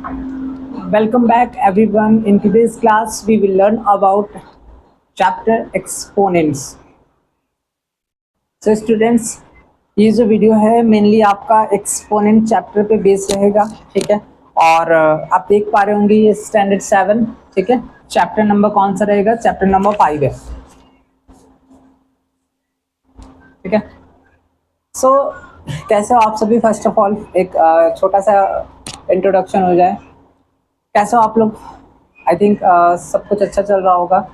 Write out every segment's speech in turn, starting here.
Welcome back everyone. In today's class we will learn about chapter exponents. So students, ये जो video है mainly आपका exponent chapter पे based रहेगा, ठीक है। और आप देख पा रहे होंगे ये स्टैंडर्ड 7, ठीक है। चैप्टर नंबर कौन सा रहेगा? चैप्टर नंबर 5 है, ठीक है। सो कैसे हो आप सभी? फर्स्ट ऑफ ऑल एक छोटा सा इंट्रोडक्शन हो जाए। कैसे हो आप लोग? आई थिंक सब कुछ अच्छा चल रहा होगा।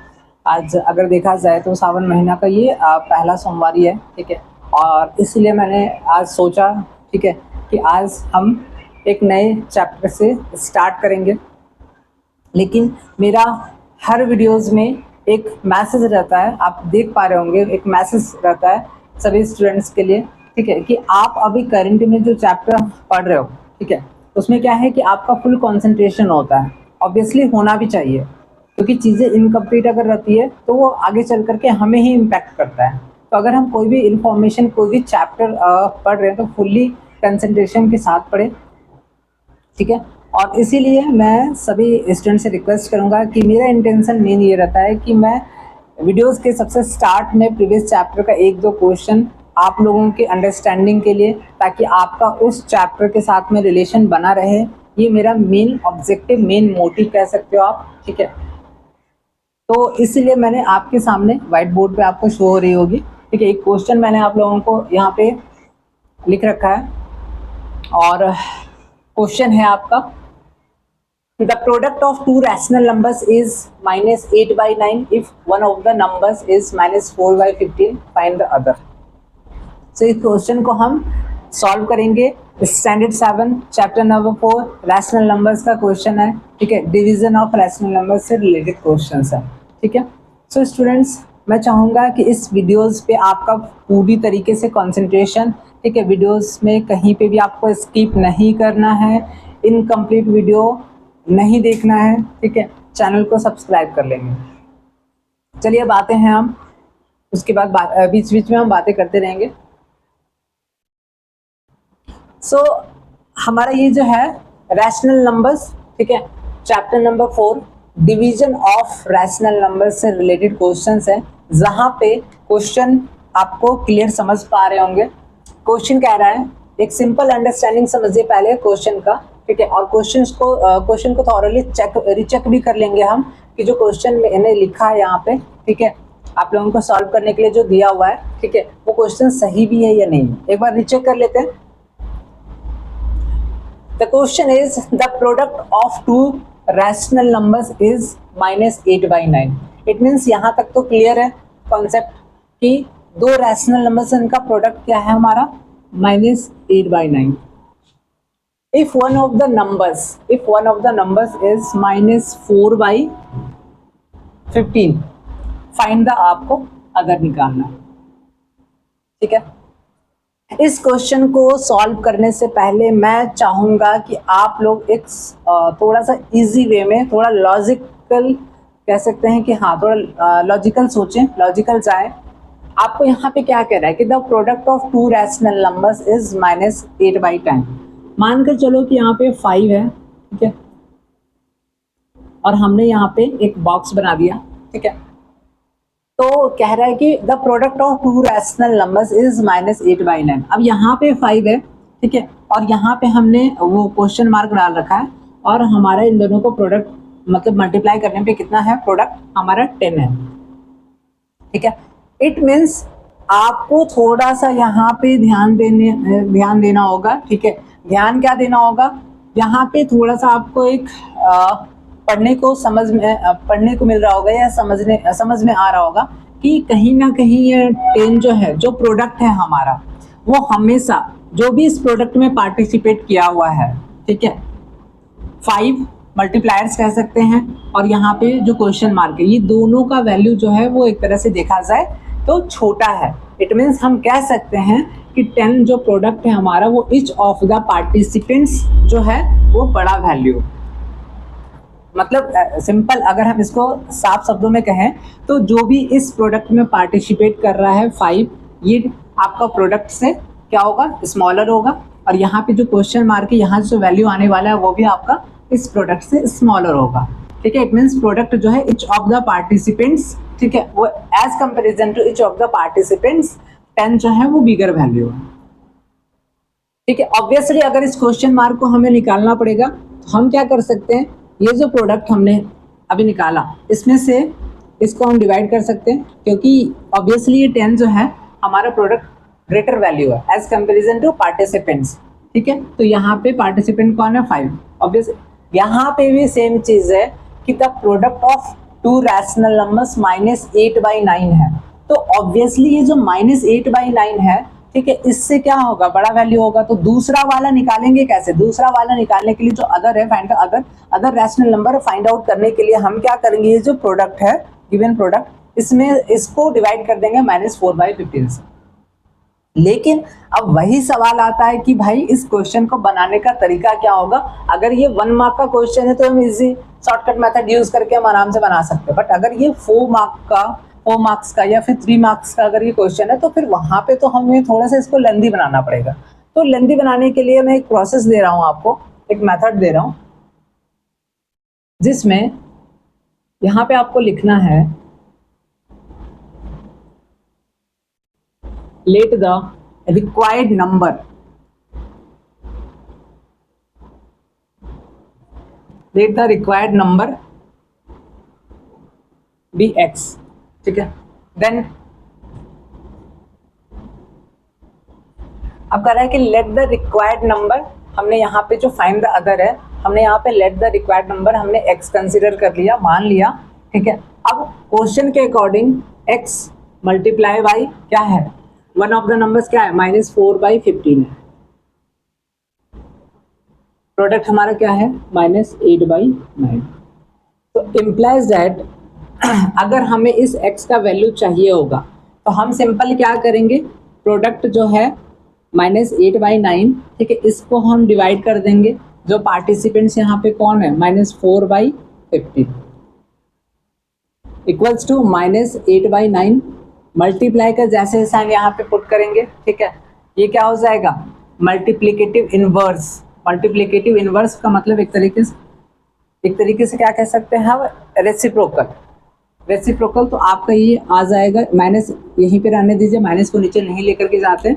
आज अगर देखा जाए तो सावन महीना का ये पहला सोमवार ही है, ठीक है। और इसलिए मैंने आज सोचा, ठीक है, कि आज हम एक नए चैप्टर से स्टार्ट करेंगे। लेकिन मेरा हर वीडियोस में एक मैसेज रहता है, आप देख पा रहे होंगे, एक मैसेज रहता है सभी स्टूडेंट्स के लिए, ठीक है, कि आप अभी करंट में जो चैप्टर पढ़ रहे हो, ठीक है, उसमें क्या है कि आपका फुल कंसंट्रेशन होता है। ऑब्वियसली होना भी चाहिए, क्योंकि चीज़ें इनकम्प्लीट अगर रहती है तो वो आगे चल करके हमें ही इम्पैक्ट करता है। तो अगर हम कोई भी इंफॉर्मेशन, कोई भी चैप्टर पढ़ रहे हैं तो फुल्ली कंसंट्रेशन के साथ पढ़े, ठीक है। और इसीलिए मैं सभी स्टूडेंट से रिक्वेस्ट करूंगा कि मेरा इंटेंशन मेन ये रहता है कि मैं वीडियोस के सबसे स्टार्ट में प्रीवियस चैप्टर का एक दो क्वेश्चन आप लोगों के अंडरस्टैंडिंग के लिए, ताकि आपका उस चैप्टर के साथ में रिलेशन बना रहे। ये मेरा मेन ऑब्जेक्टिव, मेन मोटिव कह सकते हो आप, ठीक है। तो इसलिए मैंने आपके सामने व्हाइट बोर्ड पे आपको शो हो रही होगी, ठीक है, एक क्वेश्चन मैंने आप लोगों को यहाँ पे लिख रखा है। और क्वेश्चन है आपका, the product of two rational numbers is -8/9 if one of the numbers is -4/15, find the other। so इस क्वेश्चन को हम सॉल्व करेंगे। Standard 7 chapter number 4 rational numbers का क्वेश्चन है, ठीक है। डिवीजन ऑफ रैशनल नंबर्स से रिलेटेड क्वेश्चन है, ठीक है। सो स्टूडेंट्स, मैं चाहूँगा कि इस वीडियोस पे आपका पूरी तरीके से कंसंट्रेशन, ठीक है। वीडियोस में कहीं पे भी आपको स्किप नहीं करना है, इनकम्प्लीट वीडियो नहीं देखना है, ठीक है। चैनल को सब्सक्राइब कर लेंगे। चलिए अब आते हैं हम, उसके बाद बीच बीच में हम बातें करते रहेंगे। सो हमारा ये जो है रैशनल नंबर्स, ठीक है, chapter number 4 division of rational numbers से रिलेटेड क्वेश्चंस है, जहाँ पे क्वेश्चन आपको क्लियर समझ पा रहे होंगे। क्वेश्चन कह रहा है, एक सिंपल अंडरस्टैंडिंग समझिए पहले क्वेश्चन का, ठीक है। और क्वेश्चन को थॉरली रिचेक भी कर लेंगे हम कि जो क्वेश्चन मैंने लिखा है यहाँ पे, ठीक है, आप लोगों को सॉल्व करने के लिए जो दिया हुआ है, ठीक है, वो क्वेश्चन सही भी है या नहीं, एक बार रिचेक कर लेते हैं। The question is the product of two rational numbers is -8/9। It means यहाँ तक तो क्लियर है कॉन्सेप्ट कि दो रैशनल नंबर्स, इनका प्रोडक्ट क्या है हमारा? -8/9। If one of the numbers is -4/15, find the आपको अदर निकालना है, ठीक है। इस क्वेश्चन को सॉल्व करने से पहले मैं चाहूँगा कि आप लोग एक थोड़ा सा इजी वे में, थोड़ा लॉजिकल कह सकते हैं कि हाँ, थोड़ा लॉजिकल सोचें, लॉजिकल जाएं। आपको यहाँ पे क्या कह रहा है कि the product of to rational numbers is -8/10। मानकर चलो कि यहाँ पे 5 है, ठीक है, और हमने यहाँ पे एक बॉक्स बना दिया, ठीक है। तो कह रहा है कि the product of to rational numbers is -8/9। अब यहाँ पे 5 है, ठीक है, और यहाँ पे हमने वो क्वेश्चन मार्क डाल रखा है, और हमारा इन दोनों को प्रोडक्ट मतलब मल्टीप्लाई करने पे कितना है? प्रोडक्ट हमारा 10 है, ठीक है। इट मीन्स आपको थोड़ा सा यहाँ पे ध्यान देना होगा, ठीक है। ध्यान क्या देना होगा? यहाँ पे थोड़ा सा आपको एक पढ़ने को मिल रहा होगा, या समझ में आ रहा होगा कि कहीं ना कहीं ये 10 जो है, जो प्रोडक्ट है हमारा, वो हमेशा जो भी इस प्रोडक्ट में पार्टिसिपेट किया हुआ है, ठीक है, 5 मल्टीप्लायर्स कह सकते हैं, और यहाँ पे जो क्वेश्चन मार्क है, ये दोनों का वैल्यू जो है वो एक तरह से देखा जाए तो छोटा है। इट मीन्स हम कह सकते हैं कि 10 जो प्रोडक्ट है हमारा, वो ईच ऑफ द पार्टिसिपेंट्स जो है वो बड़ा वैल्यू, मतलब सिंपल अगर हम इसको साफ शब्दों में कहें तो जो भी इस प्रोडक्ट में पार्टिसिपेट कर रहा है 5, ये आपका प्रोडक्ट से क्या होगा? स्मॉलर होगा। और यहाँ पे जो क्वेश्चन मार्क है, यहाँ जो वैल्यू आने वाला है वो भी आपका इस प्रोडक्ट से स्मॉलर होगा, ठीक है। इट मीन्स प्रोडक्ट जो है इच ऑफ द पार्टिसिपेंट्स, ठीक है, वो as comparison to each of the participants 10 जो है वो बिगर वैल्यू है, ठीक है। ऑब्वियसली अगर इस क्वेश्चन मार्क को हमें निकालना पड़ेगा तो हम क्या कर सकते हैं, ये जो प्रोडक्ट हमने अभी निकाला इसमें से इसको हम डिवाइड कर सकते हैं, क्योंकि ऑब्वियसली ये 10 जो है हमारा प्रोडक्ट ग्रेटर वैल्यू है एज कंपेरिजन टू पार्टिसिपेंट्स, ठीक है। तो यहाँ पे पार्टिसिपेंट कौन है, 5। ऑब्वियसली यहाँ पे भी सेम चीज है कि the product of to rational numbers -8/9 है, तो ऑब्वियसली ये जो -8/9 है, ठीक है, इससे क्या होगा, बड़ा वैल्यू होगा। तो दूसरा वाला निकालेंगे कैसे, दूसरा वाला निकालने के लिए जो अदर है, find other rational number find out करने के लिए हम क्या करेंगे, ये जो प्रोडक्ट है गिवन प्रोडक्ट, इसमें इसको डिवाइड कर देंगे -4/15 से। लेकिन अब वही सवाल आता है कि भाई इस क्वेश्चन को बनाने का तरीका क्या होगा। अगर ये 1 मार्क का क्वेश्चन है तो हम इजी शॉर्टकट मेथड यूज करके हम आराम से बना सकते हैं, बट अगर ये 4 मार्क्स का या फिर 3 मार्क्स का अगर ये क्वेश्चन है तो फिर वहां पे तो हमें थोड़ा सा इसको लेंदी बनाना पड़ेगा। तो लेंदी बनाने के लिए मैं एक प्रोसेस दे रहा हूं आपको, एक मेथड दे रहा हूं, जिसमें यहां पे आपको लिखना है let the required number be x, ठीक है। देन अब कह रहा है कि लेट द रिक्वायर्ड नंबर, हमने यहाँ पे जो फाइंड द अदर है, हमने यहाँ पे लेट द रिक्वायर्ड नंबर हमने x कंसिडर कर लिया, मान लिया, ठीक है। अब क्वेश्चन के अकॉर्डिंग x मल्टीप्लाई बाई क्या है, वन ऑफ द नंबर्स क्या है, -4/15 है, प्रोडक्ट हमारा क्या है -8/9। तो इम्प्लाइज दैट अगर हमें इस x का वैल्यू चाहिए होगा तो हम सिंपल क्या करेंगे, प्रोडक्ट जो है -8/9, ठीक है, इसको हम डिवाइड कर देंगे, जो पार्टिसिपेंट्स यहाँ पे कौन है, -4/15 इक्वल्स टू -8/9 मल्टीप्लाई का जैसे साइन यहाँ पे पुट करेंगे, ठीक है, ये क्या हो जाएगा, मल्टीप्लिकेटिव इनवर्स। मल्टीप्लिकेटिव इनवर्स का मतलब एक तरीके से क्या कह सकते हैं हम, रेसिप्रोकल। तो आपका ये आ जाएगा, माइनस यहीं पे रहने दीजिए, माइनस को नीचे नहीं लेकर के जाते,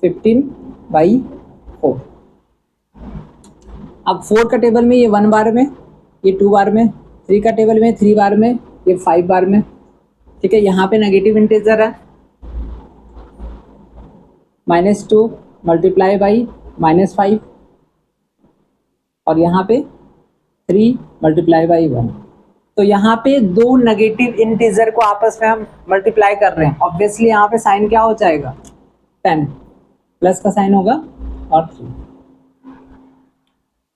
15/4। अब 4 का टेबल में ये 1 बार में, ये 2 बार में, 3 का टेबल में 3 बार में, ये 5 बार में, ठीक है। यहाँ पे नेगेटिव इंटीजर है, -2 मल्टीप्लाई बाई -5, और यहाँ पे 3 मल्टीप्लाई बाई 1। तो यहाँ पे दो नेगेटिव इंटीजर को आपस में हम मल्टीप्लाई कर रहे हैं, ऑब्वियसली यहाँ पे साइन क्या हो जाएगा, 10 प्लस का साइन होगा और 3,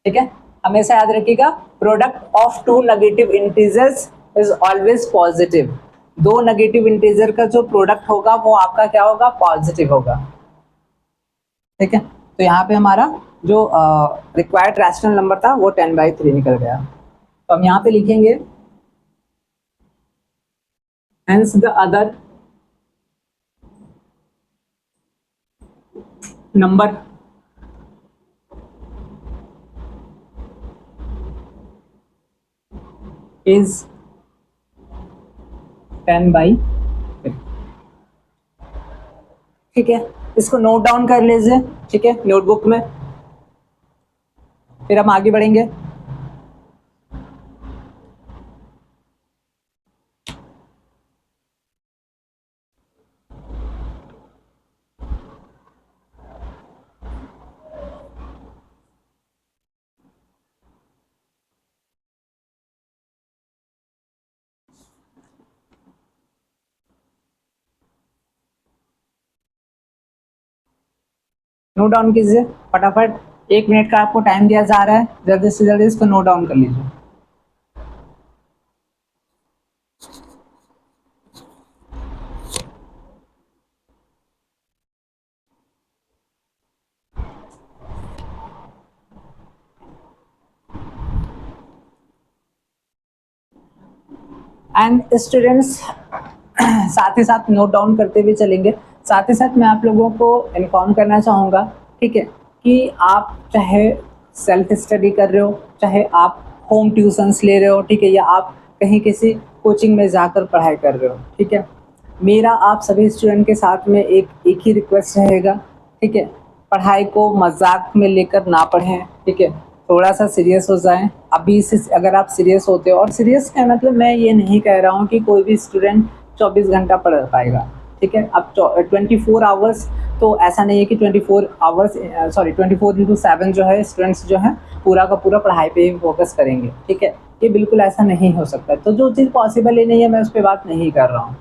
ठीक है। हमेशा याद रखिएगा, product of two negative integers is always positive. दो नेगेटिव इंटीजर का जो प्रोडक्ट होगा वो आपका क्या होगा, पॉजिटिव होगा, ठीक है। तो यहाँ पे हमारा जो रिक्वायर्ड रैशनल नंबर था वो 10/3 निकल गया। तो हम यहाँ पे लिखेंगे hence the other number is 10/3, ठीक है। इसको नोट डाउन कर लीजिए, ठीक है, नोटबुक में, फिर हम आगे बढ़ेंगे। नोट डाउन कीजिए फटाफट, 1 मिनट का आपको टाइम दिया जा रहा है, जल्दी से जल्दी इसको नोट डाउन कर लीजिए। एंड स्टूडेंट्स साथ ही साथ नोट डाउन करते हुए चलेंगे। साथ ही साथ मैं आप लोगों को इन्फॉर्म करना चाहूँगा, ठीक है, कि आप चाहे सेल्फ स्टडी कर रहे हो, चाहे आप होम ट्यूशन्स ले रहे हो, ठीक है, या आप कहीं किसी कोचिंग में जाकर पढ़ाई कर रहे हो, ठीक है, मेरा आप सभी स्टूडेंट के साथ में एक ही रिक्वेस्ट रहेगा, ठीक है, पढ़ाई को मजाक में लेकर ना पढ़ें, ठीक है, थोड़ा सा सीरियस हो जाएं। अभी से अगर आप सीरियस होते हो, और सीरियस का मतलब मैं ये नहीं कह रहा हूँ कि कोई भी स्टूडेंट 24 घंटा पढ़ पाएगा, ठीक है, अब 24 आवर्स तो ऐसा नहीं है कि 24 आवर्स सॉरी 24/7 जो है स्टूडेंट्स जो हैं पूरा का पूरा पढ़ाई पे ही फोकस करेंगे, ठीक है, ये बिल्कुल ऐसा नहीं हो सकता। तो जो चीज़ पॉसिबल ही नहीं है मैं उस पर बात नहीं कर रहा हूँ,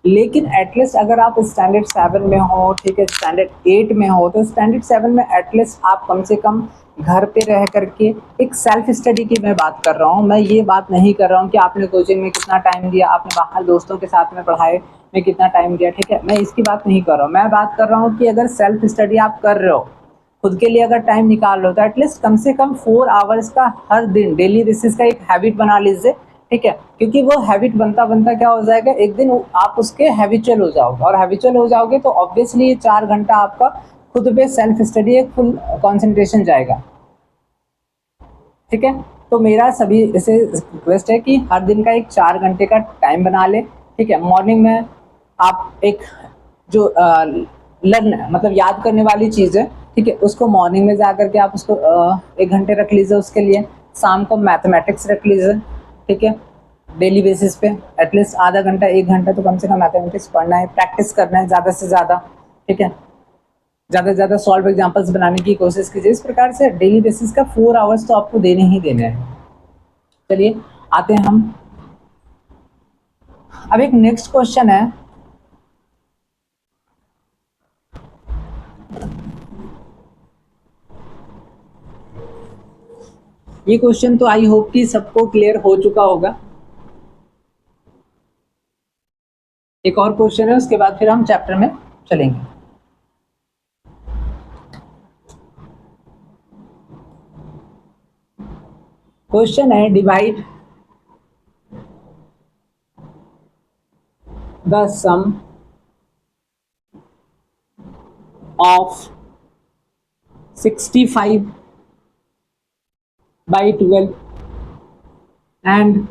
लेकिन एटलीस्ट अगर आप स्टैंडर्ड 7 में हो, ठीक है, स्टैंडर्ड 8 में हो, तो स्टैंडर्ड 7 में एटलीस्ट आप कम से कम घर पे रह करके एक सेल्फ स्टडी की मैं बात कर रहा हूँ। मैं ये बात नहीं कर रहा हूँ कि आपने कोचिंग में कितना टाइम दिया, आपने बाहर दोस्तों के साथ में पढ़ाई में कितना टाइम दिया, ठीक है, मैं इसकी बात नहीं कर रहा हूँ। मैं बात कर रहा हूँ कि अगर सेल्फ स्टडी आप कर रहे हो, खुद के लिए अगर टाइम निकाल लो, तो एटलीस्ट कम से कम 4 आवर्स का हर दिन डेली बेसिस का एक हैबिट बना लीजिए, ठीक है, क्योंकि वो हैबिट बनता बनता क्या हो जाएगा, एक दिन आप उसके हैबिचुअल हो जाओगे, और हैबिचुअल हो जाओगे तो ऑब्वियसली ये 4 घंटा आपका खुद पे सेल्फ स्टडी एक फुल कंसंट्रेशन जाएगा, ठीक है। तो मेरा सभी इसे रिक्वेस्ट है कि हर दिन का एक 4 घंटे का टाइम बना ले, ठीक है, मॉर्निंग में आप एक जो लर्न मतलब याद करने वाली चीज़ है, ठीक है, उसको मॉर्निंग में जा करके आप उसको 1 घंटे रख लीजिए उसके लिए, शाम को मैथमेटिक्स रख लीजिए, ठीक है, डेली बेसिस पे एटलीस्ट आधा घंटा 1 घंटा तो कम से कम मैथमेटिक्स पढ़ना है, प्रैक्टिस करना है ज़्यादा से ज़्यादा, ठीक है, ज़्यादा से ज़्यादा सॉल्व एग्जाम्पल्स बनाने की कोशिश कीजिए। इस प्रकार से डेली बेसिस का 4 आवर्स तो आपको देने ही देने हैं। चलिए आते हैं हम, अब एक नेक्स्ट क्वेश्चन है, ये क्वेश्चन तो आई होप कि सबको क्लियर हो चुका होगा। एक और क्वेश्चन है, उसके बाद फिर हम चैप्टर में चलेंगे। क्वेश्चन है, divide the sum of 65/12 and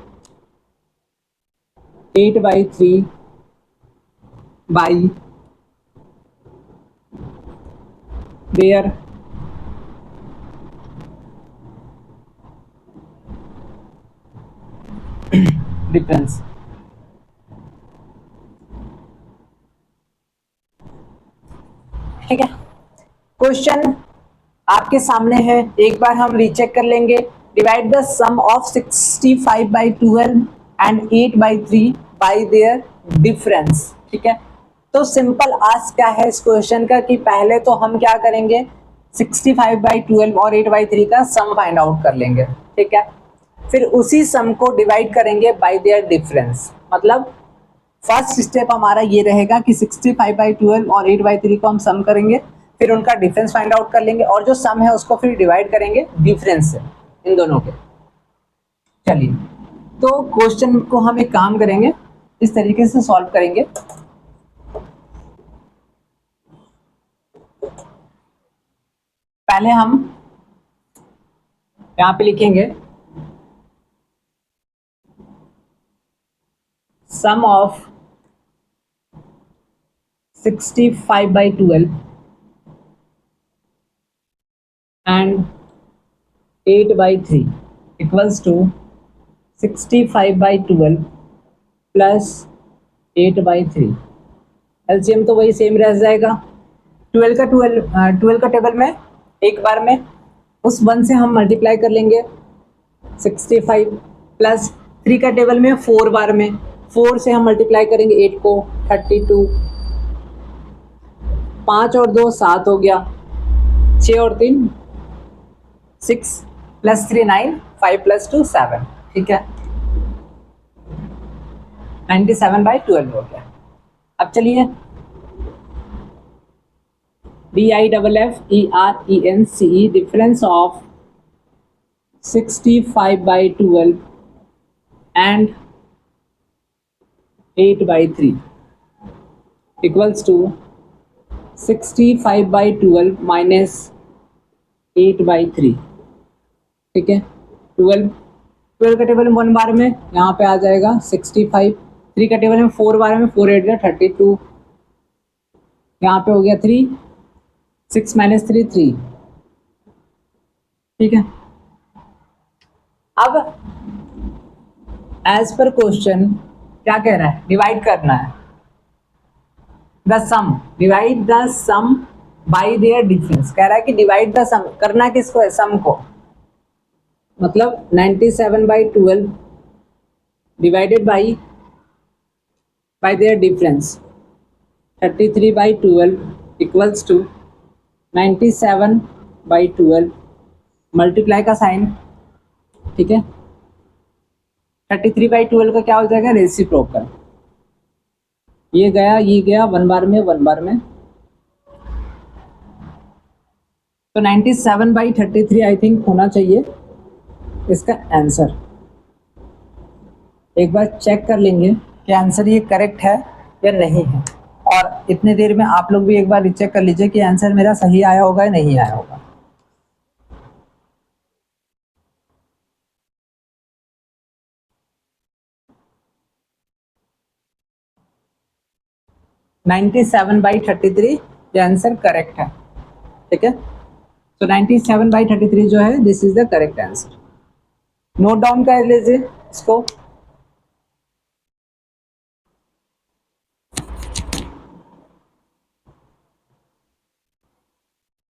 8/3 by their difference। ठीक है, क्वेश्चन आपके सामने है, एक बार हम रीचेक कर लेंगे। Divide the sum of 65/12 and 8/3 by their difference, ठीक है। तो सिंपल आस्क क्या है इस क्वेश्चन का कि पहले तो हम क्या करेंगे, 65/12 और 8/3 का सम फाइंड आउट कर लेंगे, ठीक है, फिर उसी सम को डिवाइड करेंगे बाय देयर डिफरेंस। मतलब फर्स्ट स्टेप हमारा ये रहेगा कि 65/12 और 8/3 को हम सम करेंगे, फिर उनका डिफरेंस फाइंड आउट कर लेंगे, और जो सम है उसको फिर डिवाइड करेंगे डिफरेंस से इन दोनों के। चलिए, तो क्वेश्चन को हम एक काम करेंगे, इस तरीके से सॉल्व करेंगे। पहले हम यहाँ पे लिखेंगे sum of 65/12 and 8/3 equals to 65/12 plus 8/3। LCM तो वही सेम रह जाएगा। 12 का टेबल में एक बार में उस 1 से हम मल्टीप्लाई कर लेंगे 65, प्लस 3 का टेबल में 4 बार में 4 से हम मल्टीप्लाई करेंगे 8 को 32, 5 और 2 7 हो गया, 6 और 3 6 प्लस 3 9, 5 प्लस 2 7, ठीक है, 97/12 हो गया। अब चलिए DIFFERENCE difference of 65/12 and 8/3 equals to 65/12 minus 8/3। ठीक है। 12 का टेबल में 1 बार में यहाँ पे आ जाएगा 65। 3 का टेबल में 4 बार में 4 8 32, यहाँ पे हो गया 3, 6 माइनस 3 3। ठीक है। अब एज पर क्वेश्चन क्या कह रहा है, डिवाइड करना है the sum, divide the sum by their difference. कह रहा है कि डिवाइड द सम करना किसको है, सम को। मतलब 97/12 divided by their difference 33/12 equals to 97/12 multiply का साइन। ठीक है। 33/12 का क्या हो जाएगा, रेसिप्रोकल। ये गया 1 बार में 1 बार में, तो 97/33 आई थिंक होना चाहिए इसका आंसर। एक बार चेक कर लेंगे कि आंसर ये करेक्ट है या नहीं है, और इतनी देर में आप लोग भी एक बार रिचेक कर लीजिए कि आंसर मेरा सही आया होगा या नहीं आया होगा। नाइन्टी सेवन बाई 33 ये आंसर करेक्ट है। ठीक है। तो 97/33 जो है this is the correct answer. Note down कर लीजिए इसको।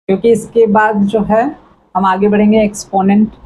क्योंकि इसके बाद जो है हम आगे बढ़ेंगे एक्सपोनेंट्स।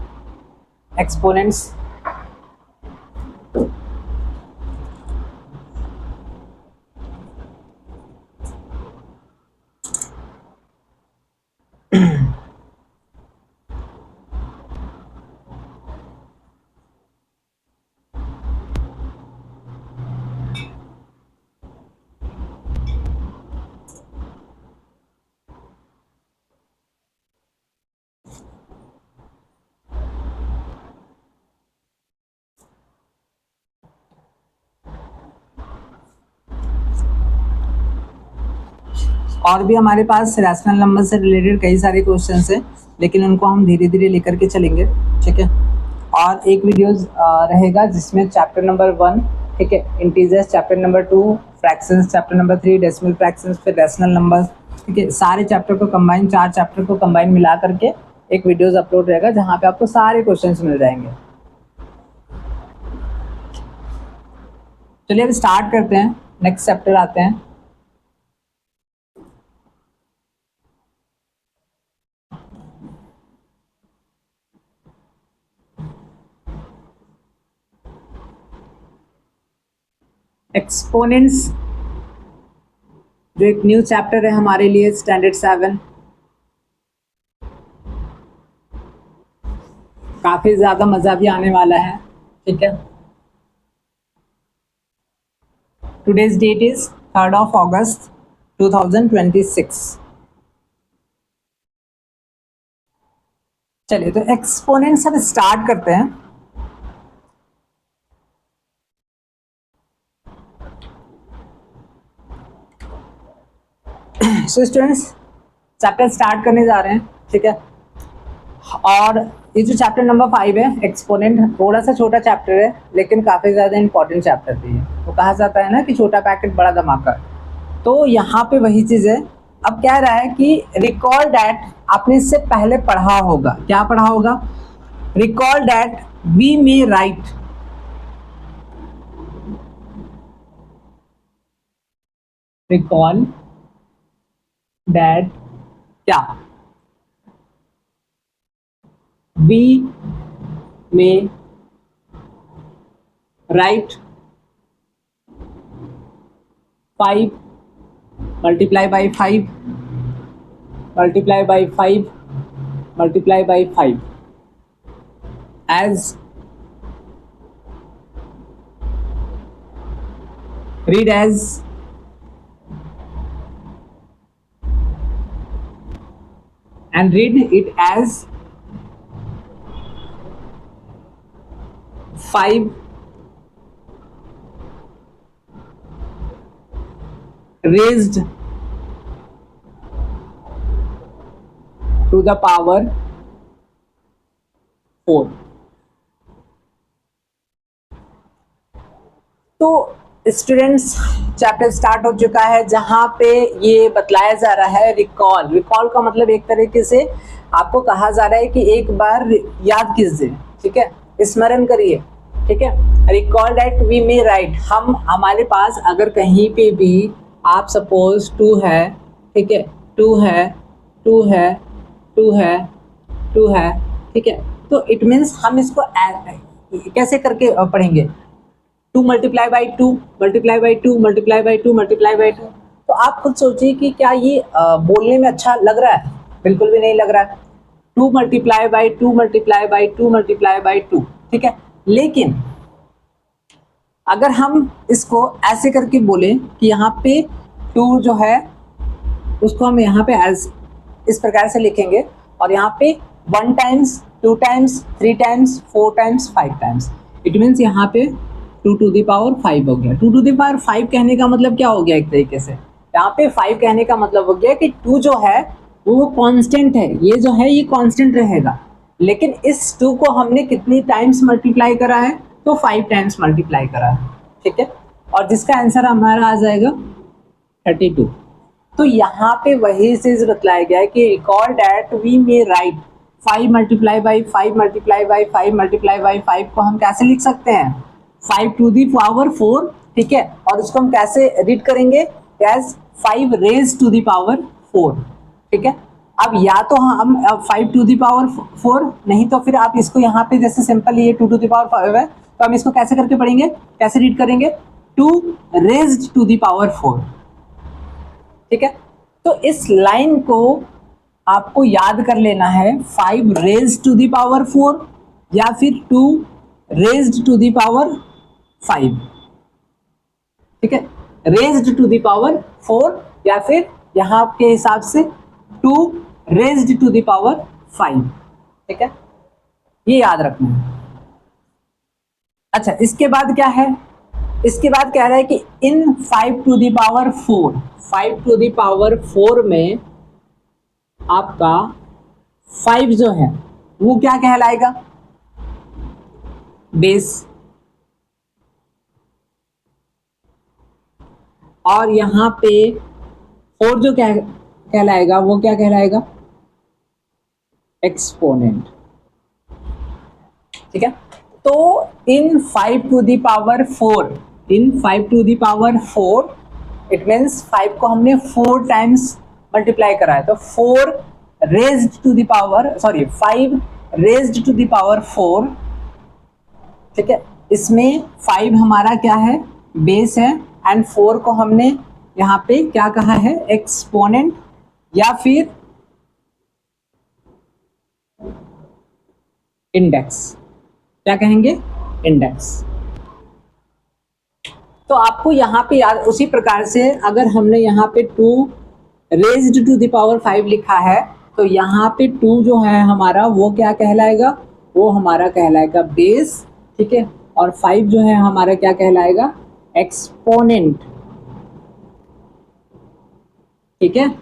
और भी हमारे पास रैशनल नंबर से रिलेटेड कई सारे क्वेश्चंस हैं, लेकिन उनको हम धीरे धीरे लेकर के चलेंगे। ठीक है। और एक वीडियोस रहेगा जिसमें चैप्टर नंबर 1, ठीक है, integers, chapter number 2 fractions, chapter number 3 decimal fractions, फिर रैशनल नंबर्स। ठीक है। सारे चैप्टर को कंबाइन, 4 चैप्टर को कंबाइन मिला करके एक वीडियोस अपलोड रहेगा जहाँ पे आपको सारे क्वेश्चंस मिल जाएंगे। चलिए अब स्टार्ट करते हैं, नेक्स्ट चैप्टर आते हैं। एक्सपोनेंट्स जो एक न्यू चैप्टर है हमारे लिए, स्टैंडर्ड 7। काफी ज्यादा मजा भी आने वाला है। ठीक है। Today's date is 3rd of August 2026। चलिए तो एक्सपोनेंट्स अब स्टार्ट करते हैं। सो स्टूडेंट्स चैप्टर स्टार्ट करने जा रहे हैं। ठीक है। और ये जो चैप्टर नंबर 5 है एक्सपोनेंट, थोड़ा सा छोटा चैप्टर है लेकिन काफ़ी ज़्यादा इंपॉर्टेंट चैप्टर भी है। वो कहा जाता है ना कि छोटा पैकेट बड़ा धमाका। तो यहाँ पे वही चीज़ है। अब कह रहा है कि रिकॉल डैट, आपने इससे पहले पढ़ा होगा, क्या पढ़ा होगा, recall that we may write, recall that क्या, we may write 5 multiply by 5 multiply by 5 multiply by 5 as read as and read it as 5 raised to the power 4। तो स्टूडेंट्स चैप्टर स्टार्ट हो चुका है जहां पे ये बतलाया जा रहा है रिकॉल। रिकॉल का मतलब एक तरीके से आपको कहा जा रहा है कि एक बार याद कीजिए, ठीक है, स्मरण करिए, ठीक है। Recall that we may write, हम हमारे पास अगर कहीं पे भी आप सपोज 2 है, ठीक है, 2 है, 2 है, 2 है, 2 है, ठीक है, तो इट मीन्स हम इसको कैसे करके पढ़ेंगे, 2 multiply by 2 multiply by 2 multiply by 2 multiply by 2। तो आप खुद सोचिए कि क्या ये बोलने में अच्छा लग रहा है? बिल्कुल भी नहीं लग रहा है। 2 multiply by 2 multiply by 2 multiply by 2, ठीक है। लेकिन अगर हम इसको ऐसे करके बोले कि यहाँ पे 2 जो है उसको हम यहाँ पे एज इस प्रकार से लिखेंगे और यहाँ पे 1 times, 2 times, 3 times, 4 times, 5 times, it means यहाँ पे 2 टू द पावर 5 हो गया। 2 टू द पावर 5 कहने का मतलब क्या हो गया? एक तरीके से यहाँ पे 5 कहने का मतलब हो गया कि 2 जो है वो कांस्टेंट है, ये जो है ये कांस्टेंट रहेगा, लेकिन इस 2 को हमने कितनी टाइम्स मल्टीप्लाई करा है? तो 5 टाइम्स मल्टीप्लाई करा है, ठीक है। और जिसका आंसर हमारा आ जाएगा 32। तो यहाँ पे वही चीज बतलाया गया है कि recall that we may write 5 multiply by 5 multiply by 5 multiply by 5 को हम कैसे लिख सकते हैं? 5 टू दी पावर 4, ठीक है। और उसको हम कैसे रीड करेंगे? As 5 raise to the power 4, ठीक है। अब या तो हम 5 टू दी पावर 4, नहीं तो फिर आप इसको यहाँ पे जैसे सिंपल ये 2 टू दी पावर 5 है, तो हम इसको कैसे करके पढ़ेंगे, कैसे रीड करेंगे? 2 रेज्ड टू दी पावर 4, ठीक है। तो इस लाइन को आपको याद कर लेना है, 5 रेज्ड टू दी पावर 4 या फिर 2 रेज्ड टू दी पावर 5, ठीक है। रेज्ड टू दी पावर 4 या फिर यहाँ के हिसाब से 2 रेज्ड टू दी पावर 5, ठीक है, ये याद रखना है। अच्छा, इसके बाद क्या है? इसके बाद कह रहा है कि इन 5 to the power 4, 5 to the power 4 में आपका 5 जो है वो क्या कहलाएगा? बेस। और यहाँ पे 4 जो कहलाएगा वो क्या कहलाएगा? एक्सपोनेंट, ठीक है। तो in 5 to the power 4, in 5 to the power 4, it means 5 को हमने 4 टाइम्स मल्टीप्लाई करा है, तो 4 raised to the power 5 raised to the power 4, ठीक है। इसमें 5 हमारा क्या है? बेस है, एंड 4 को हमने यहाँ पे क्या कहा है? एक्सपोनेंट या फिर इंडेक्स। क्या कहेंगे? इंडेक्स। तो आपको यहाँ पे याद उसी प्रकार से, अगर हमने यहाँ पे 2 रेज्ड टू द पावर 5 लिखा है, तो यहाँ पे 2 जो है हमारा वो क्या कहलाएगा? वो हमारा कहलाएगा बेस, ठीक है। और 5 जो है हमारा क्या कहलाएगा? एक्सपोनेंट, ठीक है।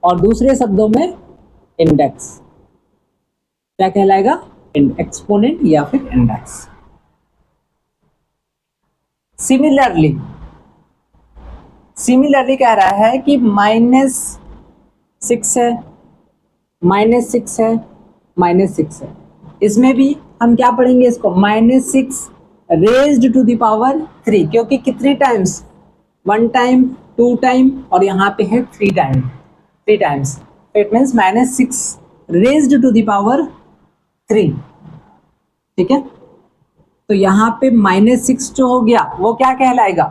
और दूसरे शब्दों में इंडेक्स क्या कहलाएगा? एक्सपोनेंट या फिर इंडेक्स। सिमिलरली कह रहा है कि -6 है, -6 है, -6 है। इसमें भी हम क्या पढ़ेंगे? इसको -6 रेज्ड टू द पावर 3, क्योंकि कितनी टाइम्स? 1 टाइम, 2 टाइम, और यहाँ पे है 3 time, 3 times. It means -6 raised to the power 3, ठीक है। तो यहाँ पे -6 जो हो गया वो क्या कहलाएगा?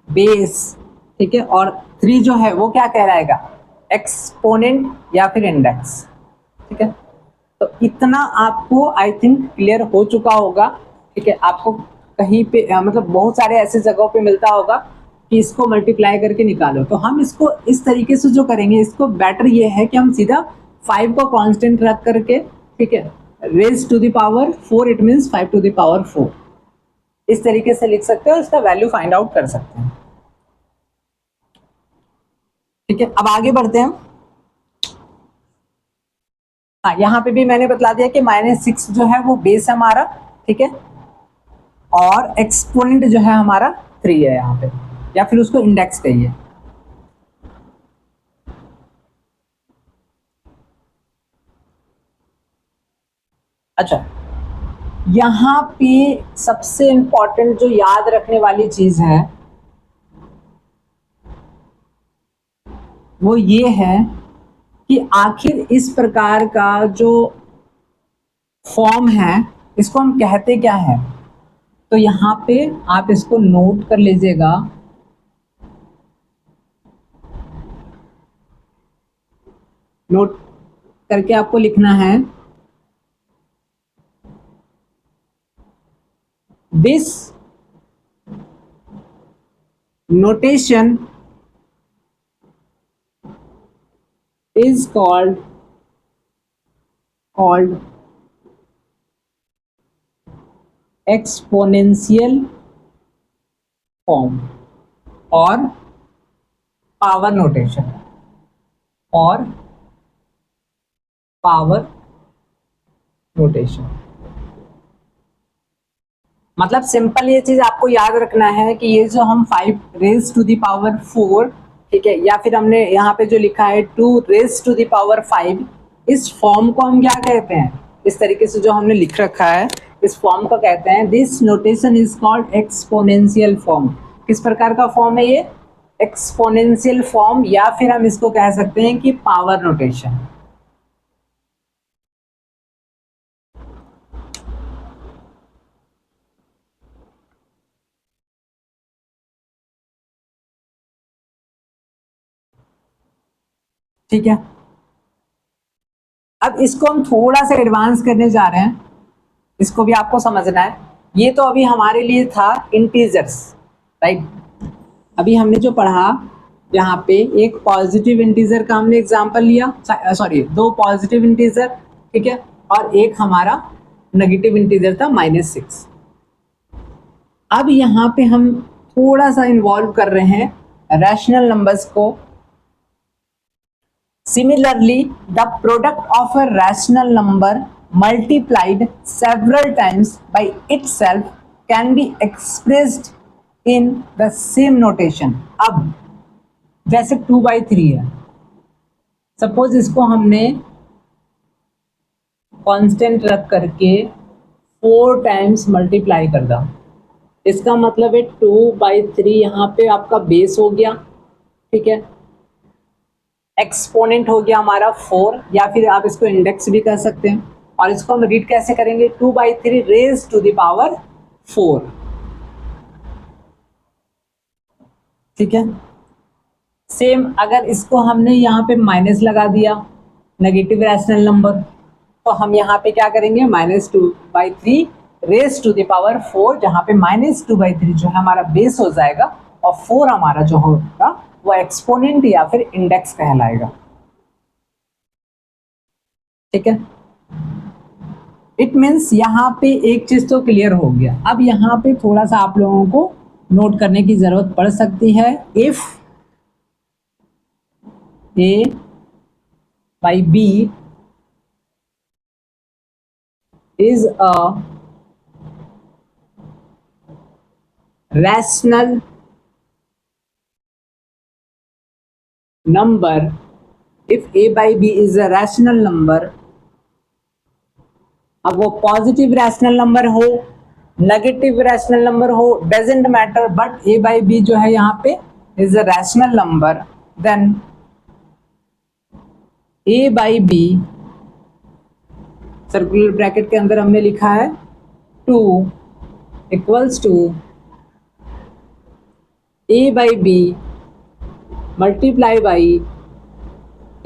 बेस, ठीक है। और 3 जो है वो क्या कहलाएगा? एक्सपोनेंट या फिर इंडेक्स, ठीक है। तो इतना आपको आई थिंक क्लियर हो चुका होगा, ठीक है। आपको कहीं पे मतलब बहुत सारे ऐसे जगहों पे मिलता होगा कि इसको मल्टीप्लाई करके निकालो, तो हम इसको इस तरीके से जो करेंगे, इसको बेटर ये है कि हम सीधा 5 को कांस्टेंट रख करके, ठीक है, raise to the power 4, it means 5 to the power 4, इस तरीके से लिख सकते हो, इसका वैल्यू फाइंड आउट कर सकते हैं, ठीक है। अब आगे बढ़ते हैं। हाँ, यहाँ पे भी मैंने बतला दिया कि -6 जो है वो बेस है हमारा, ठीक है, और एक्सपोनेंट जो है हमारा 3 है यहाँ पे, या फिर उसको इंडेक्स कहिए। अच्छा, यहाँ पे सबसे इंपॉर्टेंट जो याद रखने वाली चीज है वो ये है कि आखिर इस प्रकार का जो फॉर्म है इसको हम कहते क्या है। तो यहाँ पे आप इसको नोट कर लीजिएगा, नोट करके आपको लिखना है, this notation is called exponential form और पावर नोटेशन, और पावर नोटेशन। मतलब सिंपल ये चीज आपको याद रखना है कि ये जो हम 5 रेज टू द पावर 4, ठीक है, या फिर हमने यहाँ पे जो लिखा है 2 रेज टू द पावर 5, इस फॉर्म को हम क्या कहते हैं, इस तरीके से जो हमने लिख रखा है इस फॉर्म को कहते हैं this notation is called exponential form. किस प्रकार का फॉर्म है ये, एक्सपोनेंशियल फॉर्म, या फिर हम इसको कह सकते हैं कि पावर नोटेशन। ठीक है, अब इसको हम थोड़ा सा एडवांस करने जा रहे हैं, इसको भी आपको समझना है। ये तो अभी हमारे लिए था इंटीजर्स, राइट। अभी हमने जो पढ़ा यहाँ पे एक पॉजिटिव इंटीजर का हमने एग्जांपल लिया, सॉरी 2 पॉजिटिव इंटीजर, ठीक है, और एक हमारा नेगेटिव इंटीजर था -6। अब यहाँ पे हम थोड़ा सा इन्वॉल्व कर रहे हैं रैशनल नंबर्स को। Similarly, the product of a rational number multiplied several times by itself can be expressed in the same notation. अब जैसे 2/3 है, सपोज इसको हमने कांस्टेंट रख करके 4 टाइम्स मल्टीप्लाई कर दा, इसका मतलब है 2/3 यहाँ पे आपका बेस हो गया, ठीक है, एक्सपोनेंट हो गया हमारा 4, या फिर आप इसको इंडेक्स भी कर सकते हैं। और इसको हम रीड कैसे करेंगे, 2/3 रेज टू द पावर 4, ठीक है। सेम अगर इसको हमने यहाँ पे माइनस लगा दिया, नेगेटिव रैशनल नंबर, तो हम यहाँ पे क्या करेंगे, -2/3 रेज टू द पावर 4, जहाँ पे -2/3 जो है हमारा बेस हो जाएगा और 4 हमारा जो होगा वो एक्सपोनेंट या फिर इंडेक्स कहलाएगा, ठीक है। इट मीन्स यहाँ पे एक चीज तो क्लियर हो गया। अब यहाँ पे थोड़ा सा आप लोगों को नोट करने की जरूरत पड़ सकती है, if A by B is a rational number, if A by B is a rational number, अब वो पॉजिटिव रैशनल नंबर हो, नेगेटिव रैशनल नंबर हो, doesn't matter, but A by B जो है यहाँ पे is a rational number, then A by B circular bracket के अंदर हमने लिखा है 2 equals to A by B multiply by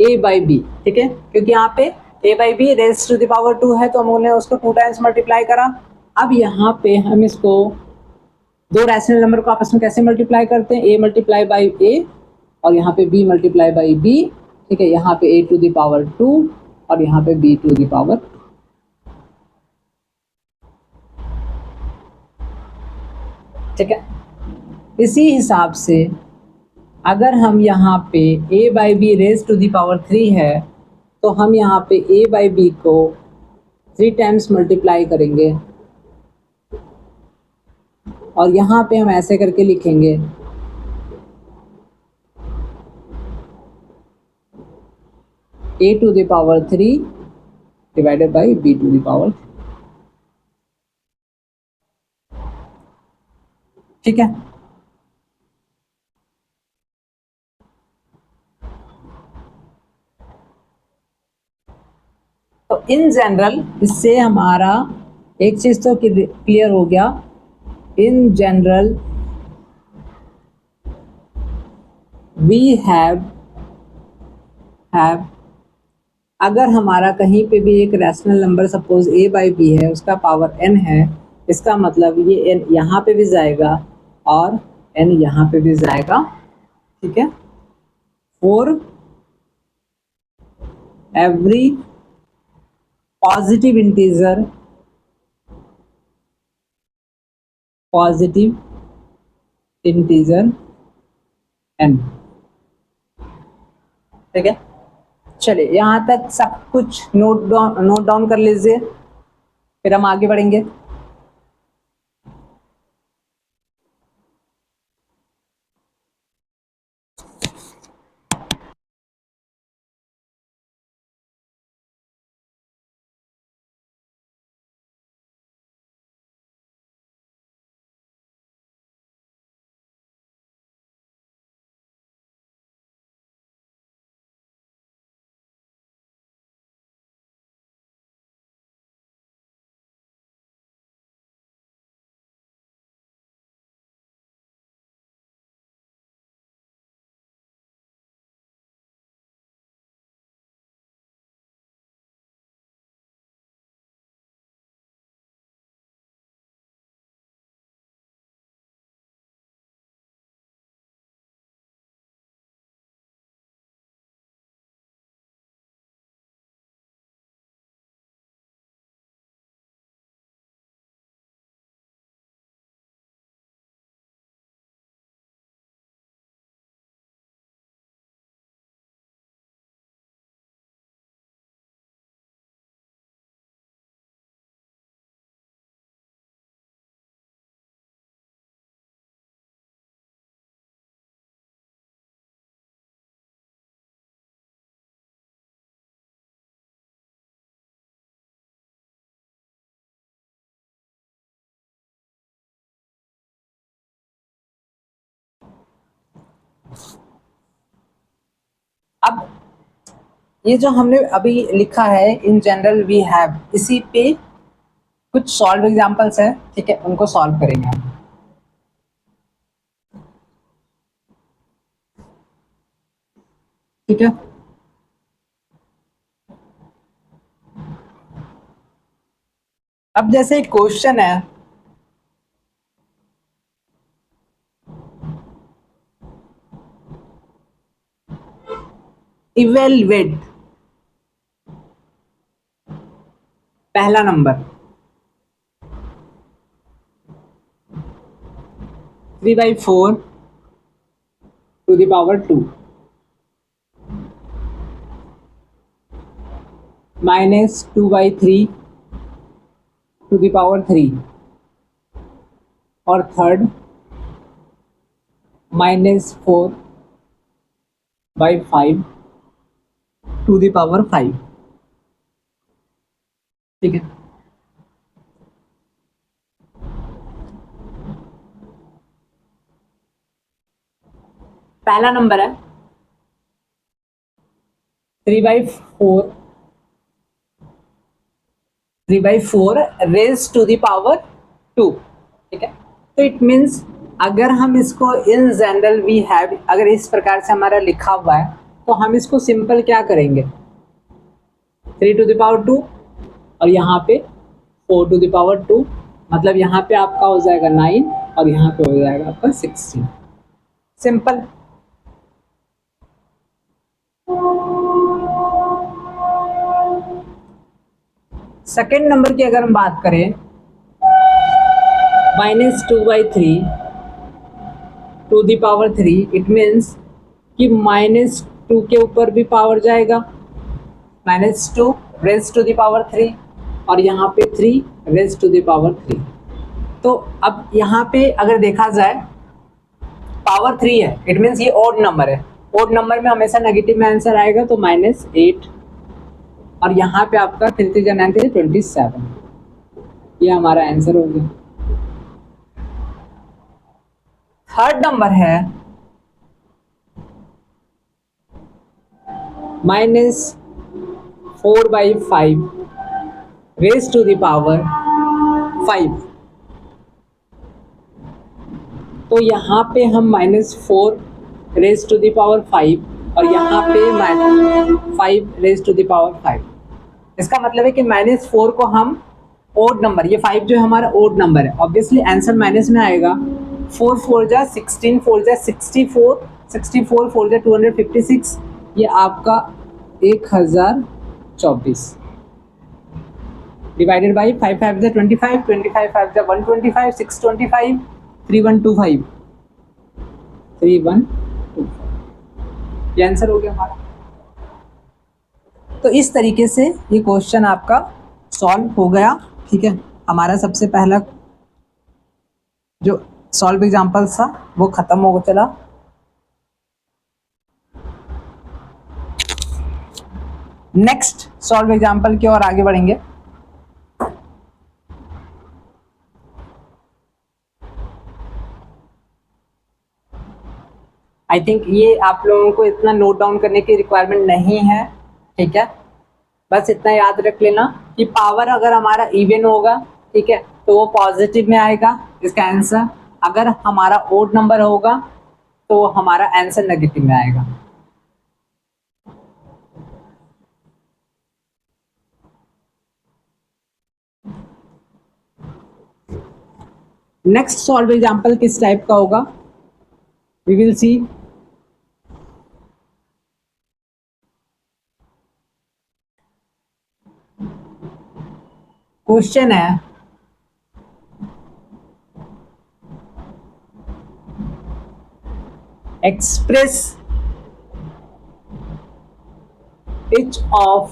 A by B, ठीक है, क्योंकि यहाँ पे A by B raise to the power 2 है तो हमने उसको 2 टाइम्स मल्टीप्लाई करा। अब यहाँ पे हम इसको दो रैशनल नंबर को आपस में कैसे मल्टीप्लाई करते हैं, A मल्टीप्लाई बाई A और यहाँ पे B मल्टीप्लाई बाई B, ठीक है, यहाँ पे A टू द पावर 2 और यहाँ पे B टू द पावर, ठीक है। इसी हिसाब से अगर हम यहाँ पे A by B raise to the power 3 है तो हम यहाँ पे a बाई बी को 3 टाइम्स मल्टीप्लाई करेंगे और यहाँ पे हम ऐसे करके लिखेंगे a to the power 3 divided by b to the power 3। ठीक है, तो इन जनरल इससे हमारा एक चीज तो क्लियर हो गया। इन जनरल वी हैव अगर हमारा कहीं पे भी एक rational number suppose a by b है, उसका पावर n है, इसका मतलब ये n यहाँ पे भी जाएगा और n यहाँ पे भी जाएगा। ठीक है, for every positive integer n। ठीक है, चलिए यहाँ तक सब कुछ नोट डाउन कर लीजिए, फिर हम आगे बढ़ेंगे। अब ये जो हमने अभी लिखा है इन जनरल वी हैव, इसी पे कुछ सॉल्व एग्जांपल्स है। ठीक है, उनको सॉल्व करेंगे हम। ठीक है, अब जैसे एक क्वेश्चन है, इवेलुएट पहला नंबर 3/4 to the power 2 minus 2/3 to the power 3 और थर्ड -4/5 टू द पावर 5। ठीक है, पहला नंबर है 3/4 रेज टू द पावर 2। ठीक है, तो इट मीन्स अगर हम इसको इन जनरल वी हैव अगर इस प्रकार से हमारा लिखा हुआ है, तो हम इसको सिंपल क्या करेंगे, 3 टू द पावर 2 और यहाँ पे 4 टू द पावर 2, मतलब यहाँ पे आपका हो जाएगा 9 और यहाँ पे हो जाएगा आपका 16। सिंपल। सेकेंड नंबर की अगर हम बात करें, -2/3 to the power 3, it means कि -2 के ऊपर भी पावर जाएगा -2 रेज टू द पावर 3 और यहाँ पे 3 रेज टू द पावर 3। तो अब यहाँ पे अगर देखा जाए पावर 3 है, इट मीन्स ये ऑड नंबर है, ऑड नंबर में हमेशा नेगेटिव में आंसर आएगा, तो -8 और यहाँ पे आपका 3 3 9 27, ये हमारा आंसर हो गया। थर्ड नंबर है -4/5 रेज टू द पावर 5। तो यहाँ पे हम -4 रेज टू द पावर 5 और यहाँ पे -5 रेज टू द पावर 5। इसका मतलब है कि -4 को हम ओड नंबर, ये 5 जो है हमारा ओड नंबर है, ऑब्वियसली आंसर माइनस में आएगा। 4 4 जा 16, 4 जा 64, 64 4 जा 256, ये आपका 1024 डिवाइडेड बाई 5 5 जा 25, 25 5 जा 125, 625, 3125, 3125, ये आंसर हो गया हमारा। तो इस तरीके से ये क्वेश्चन आपका सॉल्व हो गया। ठीक है, हमारा सबसे पहला जो सॉल्व एग्जाम्पल था वो खत्म हो चला। नेक्स्ट सॉल्व एग्जाम्पल की ओर आगे बढ़ेंगे। आई थिंक ये आप लोगों को इतना नोट डाउन करने की रिक्वायरमेंट नहीं है। ठीक है, बस इतना याद रख लेना कि पावर अगर हमारा इवन होगा, ठीक है, तो वो पॉजिटिव में आएगा इसका आंसर। अगर हमारा ओड नंबर होगा तो हमारा आंसर नेगेटिव में आएगा। नेक्स्ट सॉल्व एग्जांपल किस टाइप का होगा, वी विल सी। क्वेश्चन है express each of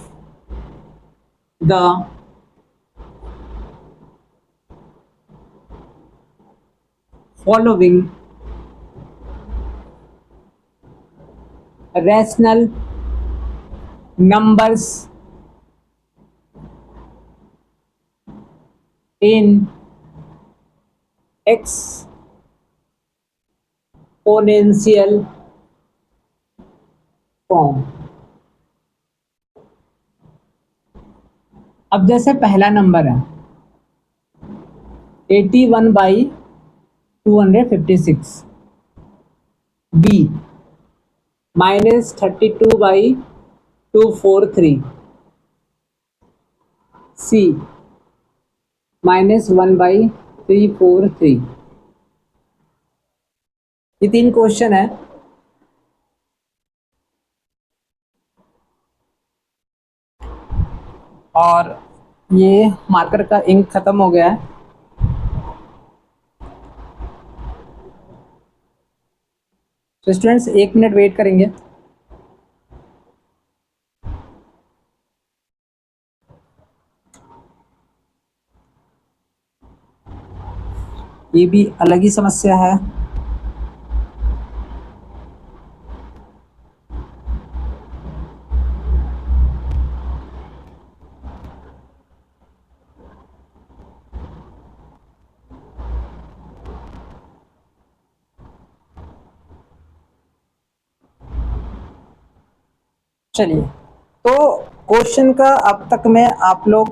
the following rational numbers in exponential form। अब जैसे पहला नंबर है 81/256, बी -32/243, सी -1/343। ये 3 क्वेश्चन है। और ये मार्कर का इंक खत्म हो गया है। तो स्टूडेंट्स 1 मिनट वेट करेंगे। ये भी अलग ही समस्या है। चलिए, तो क्वेश्चन का अब तक में आप लोग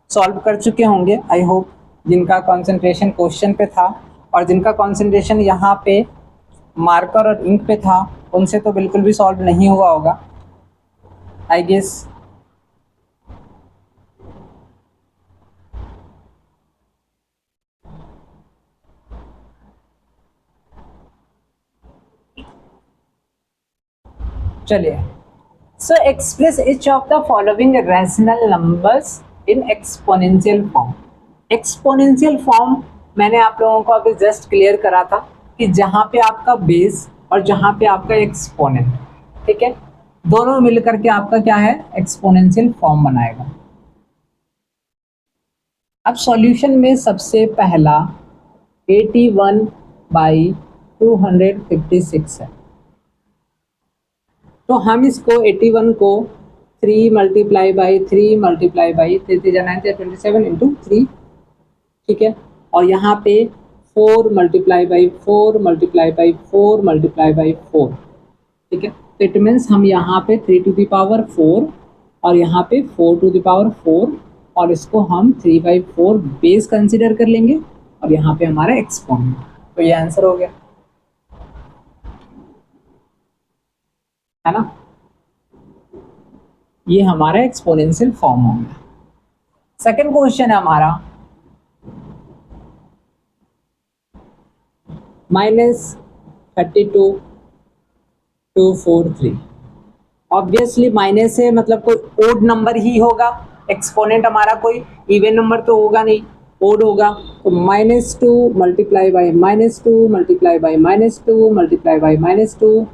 सॉल्व कर चुके होंगे आई होप, जिनका कंसंट्रेशन क्वेश्चन पे था और जिनका कंसंट्रेशन यहाँ पे मार्कर और इंक पे था, उनसे तो बिल्कुल भी सॉल्व नहीं हुआ होगा आई गेस। चलिए, so express each of the following rational numbers in exponential form। Exponential form मैंने आप लोगों को अभी जस्ट क्लियर करा था कि जहाँ पे आपका बेस और जहाँ पे आपका एक्सपोनेंट, ठीक है, दोनों मिलकर के आपका क्या है, एक्सपोनेंशियल फॉर्म बनाएगा। अब सॉल्यूशन में सबसे पहला 81/256 है, तो हम इसको 81 को 3 multiply by 3 multiply by 3 3 9 27 into 3, ठीक है, और यहाँ पे 4 multiply by 4 multiply by 4 multiply by 4, ठीक है। तो इट मीन्स हम यहाँ पे 3 टू द पावर 4 और यहाँ पे 4 टू द पावर 4, और इसको हम 3/4 बेस कंसिडर कर लेंगे, और यहाँ पे हमारा एक्सपोनेंट, तो ये आंसर हो गया, है ना। ये हमारा एक्सपोनेंशियल फॉर्म हो गया। सेकंड क्वेश्चन है हमारा -32,243। ऑब्वियसली माइनस है मतलब कोई ओड नंबर ही होगा, एक्सपोनेंट हमारा कोई इवन नंबर तो होगा नहीं, ओड होगा। तो -2 multiply by -2 multiply by -2 multiply by -2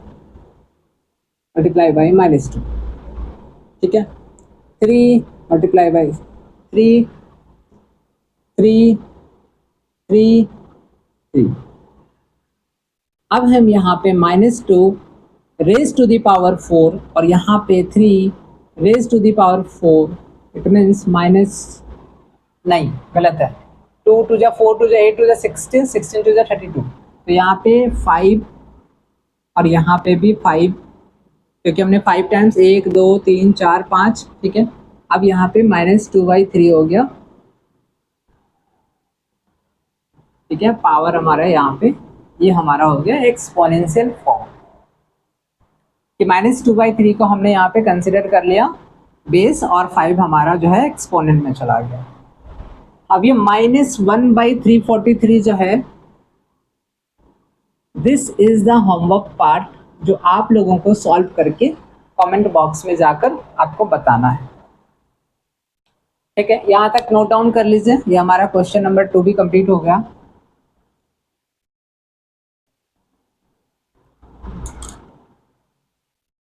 multiply by -2, ठीक है। 3 मल्टीप्लाई बाई 3 3 3 3। अब हम यहाँ पे -2 रेज टू द पावर 4 और यहाँ पे 3 raise to the power 4, it means minus, नहीं गलत है, 2 टू जा 4 टू जा 8 टू जा 16 16 टू जा 32, तो यहाँ पे 5 और यहाँ पे भी 5, क्योंकि हमने 5 टाइम्स 1 2 3 4 5, ठीक है। अब यहाँ पे -2/3 हो गया, ठीक है, पावर हमारा यहाँ पे ये हमारा हो गया एक्सपोनेंशियल फॉर्म कि -2/3 को हमने यहाँ पे कंसिडर कर लिया बेस, और 5 हमारा जो है एक्सपोनेंट में चला गया। अब ये -1/343 जो है, this is the homework part जो आप लोगों को सॉल्व करके कमेंट बॉक्स में जाकर आपको बताना है, ठीक है। यहाँ तक नोट डाउन कर लीजिए, ये हमारा क्वेश्चन नंबर 2 भी कंप्लीट हो गया।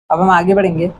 अब हम आगे बढ़ेंगे।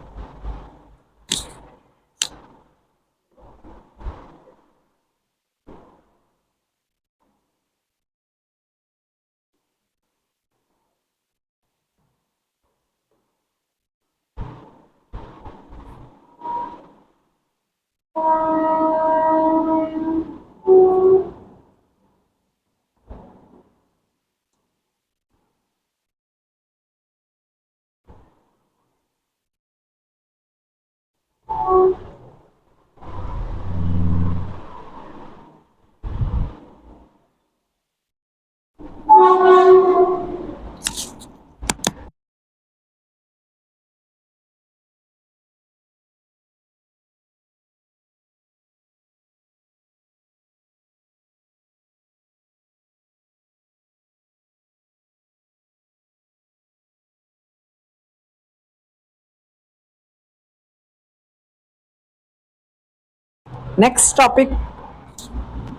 नेक्स्ट टॉपिक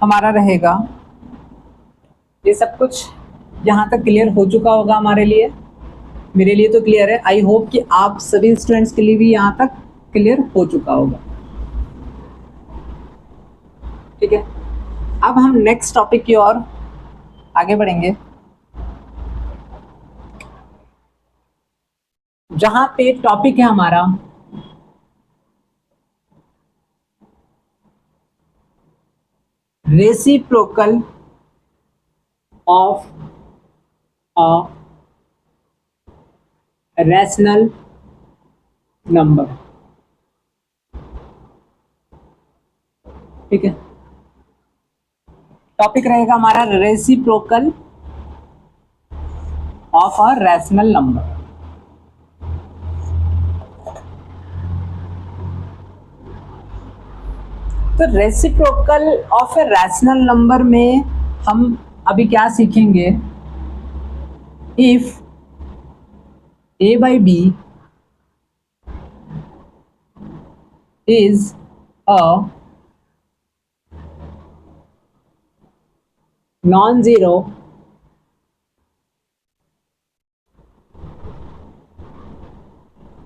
हमारा रहेगा, ये सब कुछ यहाँ तक क्लियर हो चुका होगा हमारे लिए, मेरे लिए तो क्लियर है, आई होप कि आप सभी स्टूडेंट्स के लिए भी यहाँ तक क्लियर हो चुका होगा, ठीक है। अब हम नेक्स्ट टॉपिक की ओर आगे बढ़ेंगे, जहाँ पे टॉपिक है हमारा reciprocal of a rational number, ठीक है। टॉपिक रहेगा हमारा reciprocal of a rational number. तो reciprocal of a rational number में हम अभी क्या सीखेंगे, if a by b is a non-zero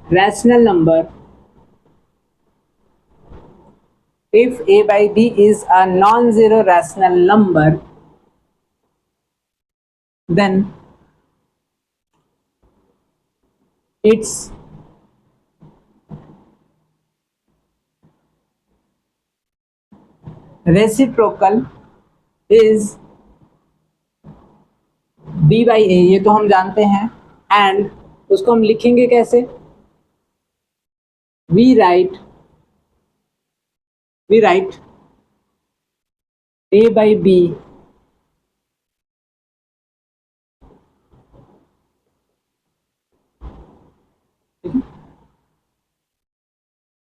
rational number, if a by b is a non-zero rational number, then its reciprocal is b by a, ये तो हम जानते हैं, एंड उसको हम लिखेंगे कैसे? We write a by b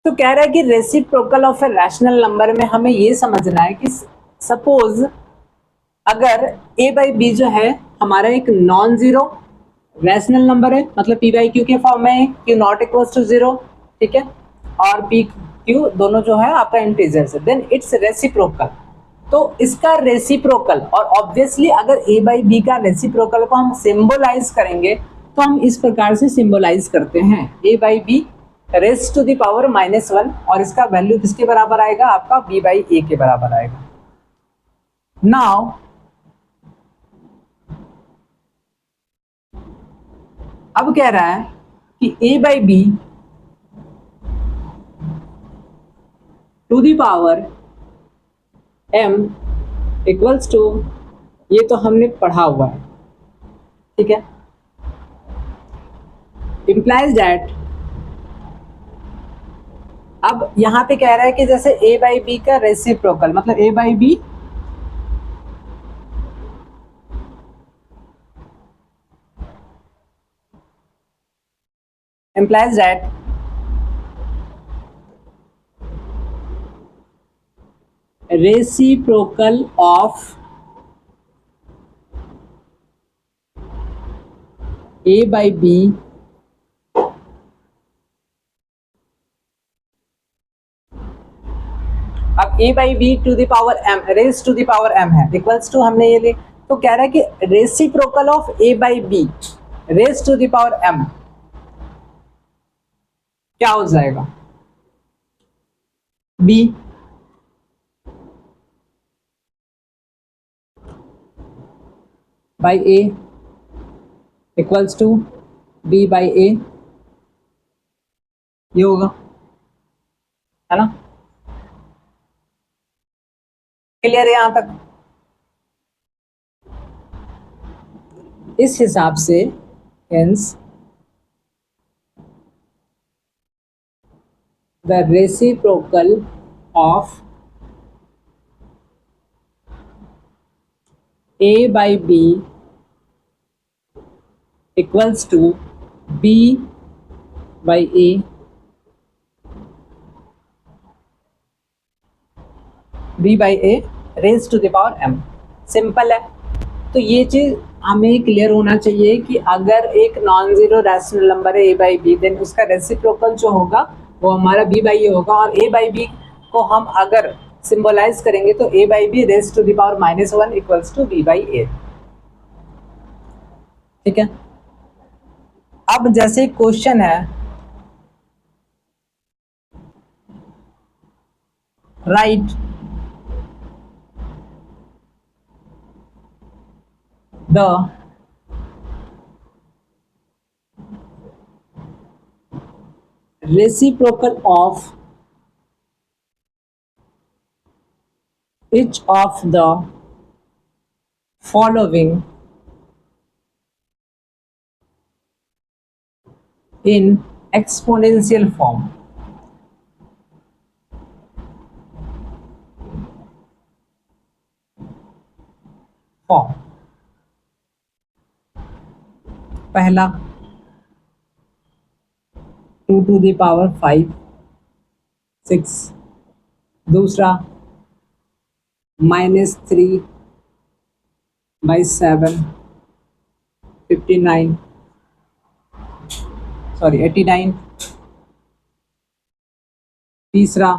तो कह रहा है कि reciprocal of a rational number में हमें ये समझना है कि सपोज अगर a बाई बी जो है हमारा एक नॉन जीरो रैशनल नंबर है, मतलब p बाई क्यू के फॉर्म में है, q not equals to zero, ठीक है, और p q दोनों जो है आपका इंटीजर्स है, देन इट्स रेसिप्रोकल। तो इसका रेसिप्रोकल, और ऑब्वियसली अगर a बाई बी का रेसिप्रोकल को हम सिंबलाइज करेंगे तो हम इस प्रकार से सिंबलाइज करते हैं a by b raise to the power -1, और इसका वैल्यू किसके बराबर आएगा? आपका b बाई ए के बराबर आएगा। नाउ अब कह रहा है कि a by b to the power m equals to, ये तो हमने पढ़ा हुआ है, ठीक है, इम्प्लाइज दैट, अब यहां पे कह रहा है कि जैसे a बाई बी का रेसिप्रोकल, मतलब a by b implies that reciprocal of a by b अब a by b to the power m raise to the power m है, इक्वल्स टू हमने ये ले, तो कह रहा है कि reciprocal of a by b raise to the power m क्या हो जाएगा? b by a equals to b by a, ये होगा, है ना? क्लियर है यहां तक? इस हिसाब से hence the reciprocal of a by b equals to b by a b by a raise to the power m। Simple है। तो ये चीज हमें क्लियर होना चाहिए कि अगर एक नॉन जीरो रैशनल नंबर है a बाई बी, देन उसका रेसिप्रोकल जो होगा वो हमारा b बाई ए होगा, और a बाई बी को हम अगर सिंबलाइज करेंगे तो a by B raise to the power -1 equals to b by A, ठीक है। अब जैसे क्वेश्चन है, right the reciprocal of each of the following in exponential form। पहला 2 टू द पावर 5 6, दूसरा -3 बाई 7 59 सॉरी 89, तीसरा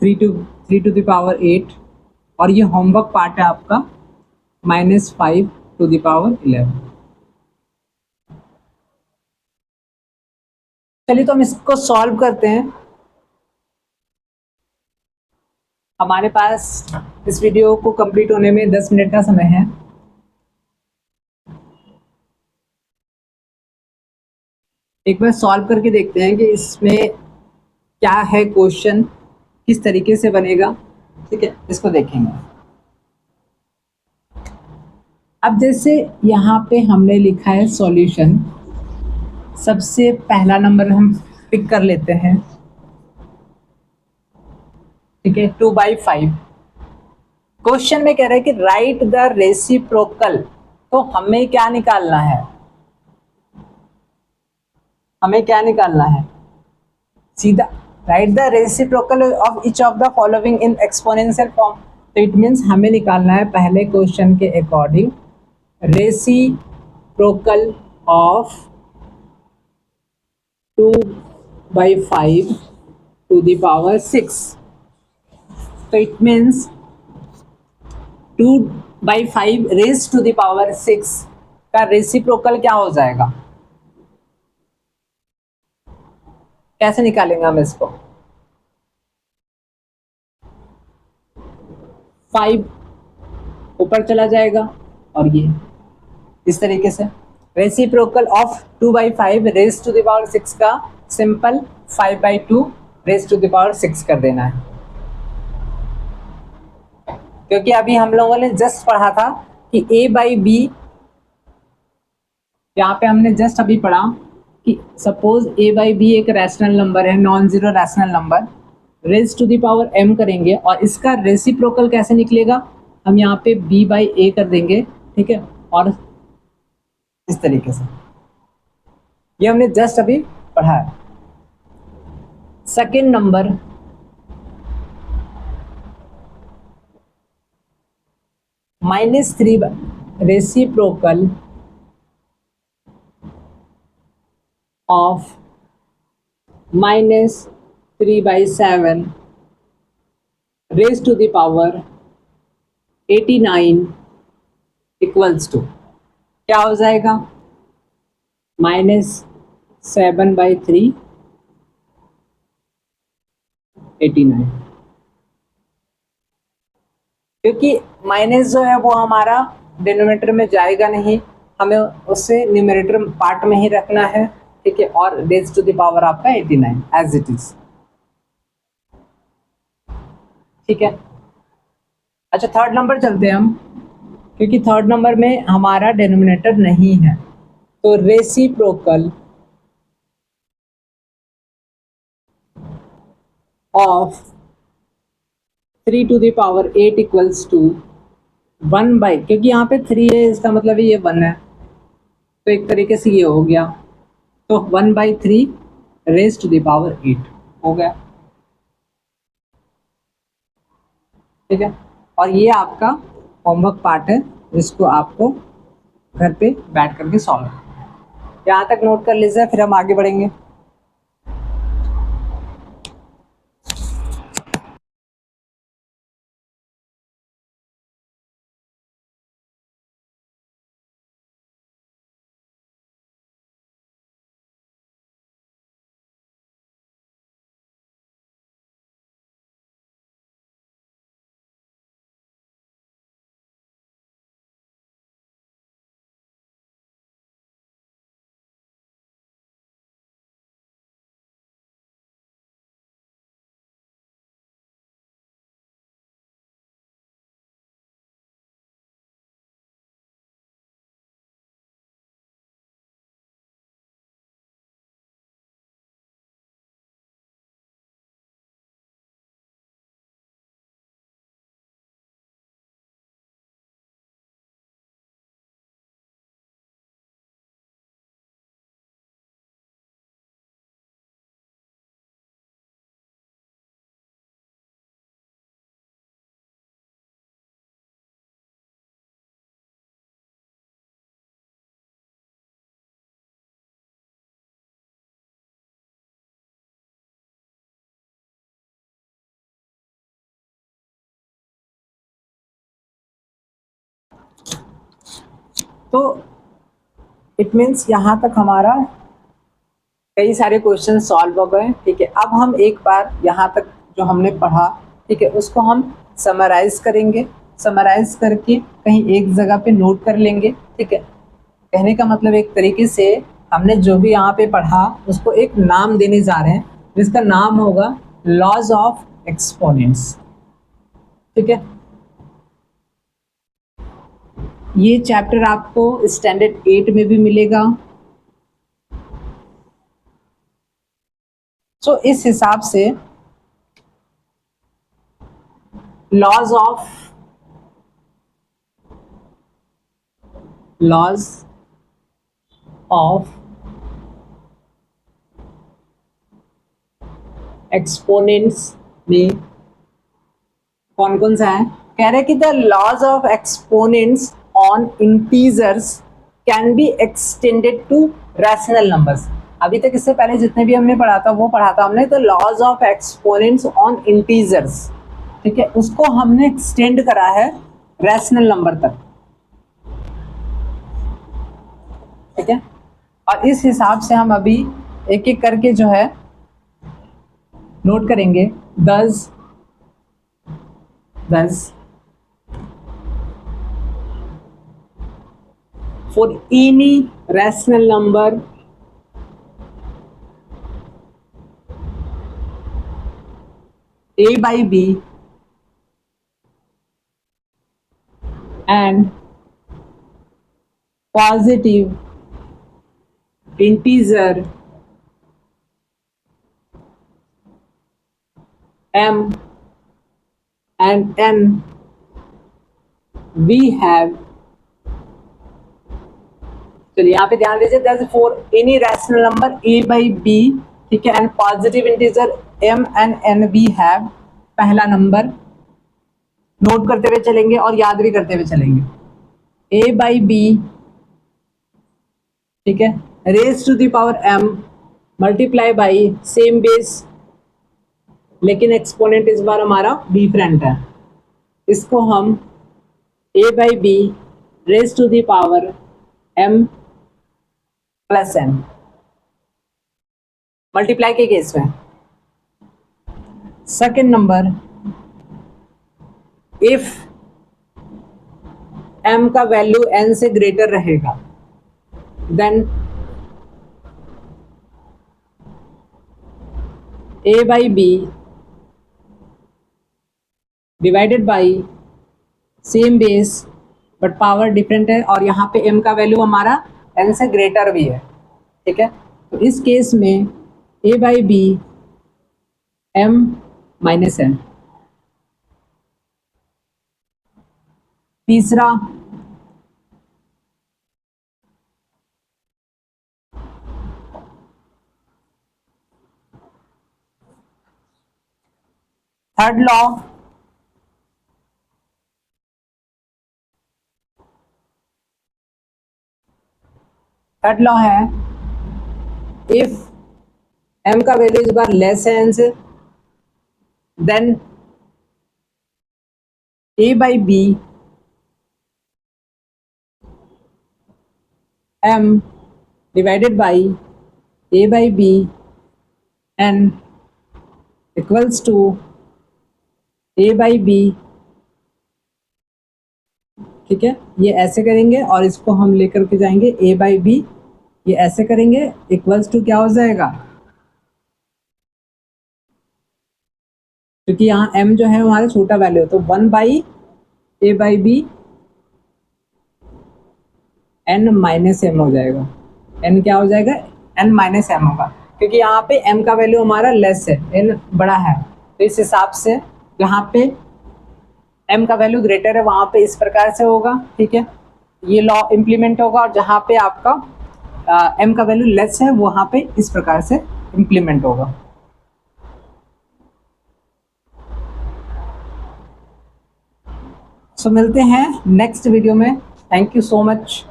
3 टू द पावर 8, और ये होमवर्क पार्ट है आपका -5 टू द पावर 11। चलिए तो हम इसको सॉल्व करते हैं। हमारे पास इस वीडियो को कंप्लीट होने में 10 मिनट का समय है। एक बार सॉल्व करके देखते हैं कि इसमें क्या है, क्वेश्चन किस तरीके से बनेगा। ठीक है, इसको देखेंगे। अब जैसे यहाँ पे हमने लिखा है सॉल्यूशन, सबसे पहला नंबर हम पिक कर लेते हैं। ठीक है, 2/5। क्वेश्चन में कह रहा है कि राइट द रेसिप्रोकल, तो हमें क्या निकालना है, हमें क्या निकालना है, सीधा write the reciprocal of each of the following in exponential form. तो इट मीन्स हमें निकालना है पहले क्वेश्चन के according reciprocal of 2/5 to the power 6। तो it means 2/5 raise to the power 6 का रेसिप्रोकल क्या हो जाएगा, कैसे निकालेंगे हम इसको। 5 ऊपर चला जाएगा और ये इस तरीके से reciprocal of 2/5 raise to the power 6 का simple 5/2 raise to the power 6 कर देना है। क्योंकि अभी हम लोगों ने जस्ट पढ़ा था कि a/b, यहाँ पे हमने जस्ट अभी पढ़ा कि सपोज a/b एक रैशनल नंबर है, non zero rational number, raise to the power m करेंगे और इसका रेसिप्रोकल कैसे निकलेगा, हम यहाँ पे b/a कर देंगे। ठीक है, और इस तरीके से ये हमने जस्ट अभी पढ़ा है। Second number, -3 reciprocal of -3/7 raise to the power 89 equals to क्या हो जाएगा, -7/3 89। क्योंकि माइनस जो है वो हमारा डिनोमिनेटर में जाएगा नहीं, हमें उससे न्यूमरेटर पार्ट में ही रखना है। ठीक है, और रेज टू द पावर आपका 89 एज इट इज। ठीक है, अच्छा थर्ड नंबर चलते हैं हम, क्योंकि थर्ड नंबर में हमारा डिनोमिनेटर नहीं है। तो reciprocal of 3 to the power 8 equals to 1/, क्योंकि यहाँ पे 3 है इसका मतलब ये 1 है, तो एक तरीके से ये हो गया, तो 1/3 रेज टू द पावर 8 हो गया। ठीक है, और ये आपका होमवर्क पार्ट है जिसको आपको घर पे बैठ करके सॉल्व, यहाँ तक नोट कर लीजिए, फिर हम आगे बढ़ेंगे। तो इट मीन्स यहाँ तक हमारा कई सारे क्वेश्चन सॉल्व हो गए, ठीक है। अब हम एक बार यहाँ तक जो हमने पढ़ा, ठीक है, उसको हम समराइज करेंगे। समराइज करके कहीं एक जगह पे नोट कर लेंगे, ठीक है। कहने का मतलब एक तरीके से हमने जो भी यहाँ पे पढ़ा उसको एक नाम देने जा रहे हैं, जिसका नाम होगा लॉज ऑफ एक्सपोनेंट्स, ठीक है। ये चैप्टर आपको स्टैंडर्ड 8 में भी मिलेगा। सो इस हिसाब से लॉज ऑफ एक्सपोनेंट्स में कौन कौन सा है? कह रहे कि the laws of exponents on integers can be extended to rational numbers. अभी तक इससे पहले जितने भी हमने पढ़ा था वो पढ़ा था हमने, the laws of exponents on integers, ठीक है, उसको हमने एक्सटेंड करा है रैशनल नंबर तक, ठीक है। और इस हिसाब से हम अभी एक एक करके जो है नोट करेंगे। दस for any rational number a by b and positive integer m and n, we have, चलिए यहाँ पे ध्यान दीजिए, that for any rational number a by b, ठीक है, and positive integer m and n we have. पहला number note करते हुए चलेंगे और याद भी करते हुए चलेंगे। a by b, ठीक है, raise to the power m multiply by same base, लेकिन एक्सपोनेंट इस बार हमारा डिफरेंट है। इसको हम a by b raise to the power m plus n multiply के केस में। सेकेंड नंबर, इफ m का वैल्यू n से ग्रेटर रहेगा then a by b divided by same base but power different है, और यहाँ पे m का वैल्यू हमारा n से ग्रेटर भी है, ठीक है। तो इस केस में a by b m minus n। तीसरा, थर्ड लॉ है, इफ m का वैल्यू इस बार लेस है n से, then a by b m divided by a by b n equals to a by b, ठीक है। ये ऐसे करेंगे और इसको हम लेकर के जाएंगे a by b, ये ऐसे करेंगे, इक्वल्स टू क्या हो जाएगा, क्योंकि यहाँ m जो है हमारा छोटा वैल्यू है, तो 1 by a by b n minus m हो जाएगा। n क्या हो जाएगा, n माइनस m होगा, क्योंकि यहाँ पे m का वैल्यू हमारा लेस है, n बड़ा है, तो इस हिसाब से यहाँ पे m का वैल्यू ग्रेटर है वहाँ पे इस प्रकार से होगा, ठीक है। ये लॉ इम्प्लीमेंट होगा, और जहाँ पे आपका m का वैल्यू लेस है वहाँ पे इस प्रकार से इम्प्लीमेंट होगा। सो मिलते हैं नेक्स्ट वीडियो में। Thank you so much.